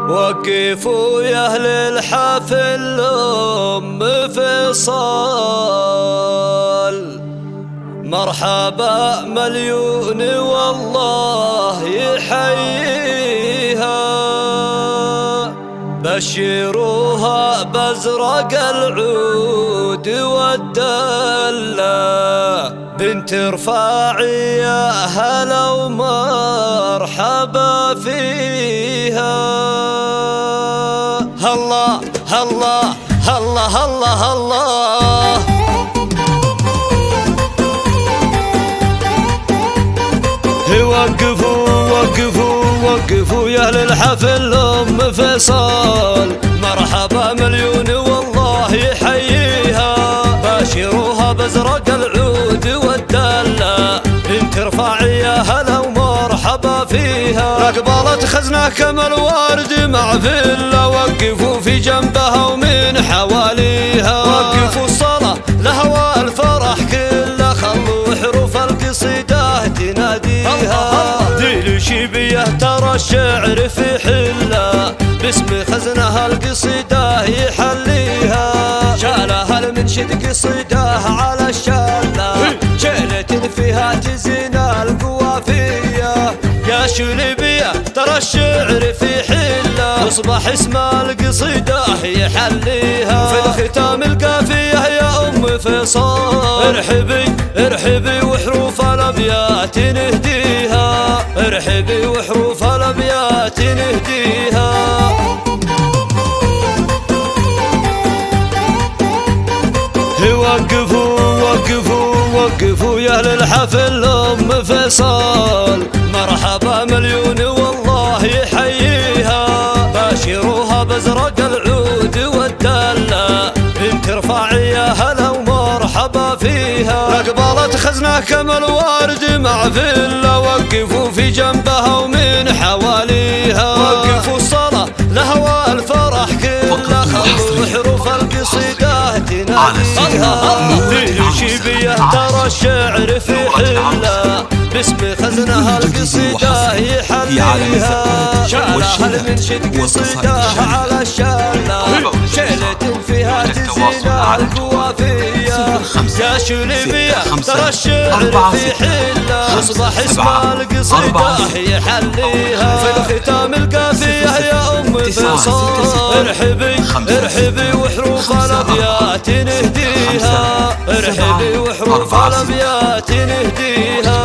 وقفوا يا أهل الحفل أم فيصل، مرحبا مليون والله يحييها، بشروها بازرق العود والدلة، بنت رفاعي يا هلا ومرحبا فيها. الله الله الله الله الله، وقفوا وقفوا وقفوا يا أهل الحفل أم فيصل، مرحبا مليون والله يحييها، باشروها بازرق العود والدلة، بنت رفاعي يا هلا ومرحبا فيها، اقبلت خزنة كما الورد مع فله، وقفوا في جنبها ومن حواليها، وقفوا الصلاة لهوى الفرح كله، خلوا حروف القصيدة تناديها، ذي الشيبية ترى الشعر في حله، باسم خزنها القصيدة يحليها، شالها المنشد قصيدة على الشالة، شيلة فيها تزين القوافية، يا شلبية ترى الشعر في حله، اصبح اسم القصيدة يحليها، في الختام القافية يا أم فيصل، ارحبي ارحبي وحروف الأبيات نهديها، ارحبي وحروف الأبيات نهديها. وقفوا وقفوا وقفوا يا أهل الحفل أم فيصل، مرحبا مليون والله يحييها، باشروها بازرق العود والدلة، بنت رفاعي يا هلا ومرحبا فيها، اقبلت خزنة كما الورد مع فله، وقفوا في جنبها ومن حواليها، وقفوا الصلاة لهوى الفرح كله، خلوا حروف القصيدة تناديها، ذي الشيبية ترى الشعر في حله، باسم خزنها القصيدة يحليها، شالها المنشد قصيدة على الشالة، شيلة فيها تزين القوافية، يا شلبية ترى الشعر في حله، اصبح اسم القصيدة يحليها، في الختام القافية يا أم فيصل، ارحبي ارحبي وحروف الأبيات نهديها، ارحبي وحروف الأبيات نهديها.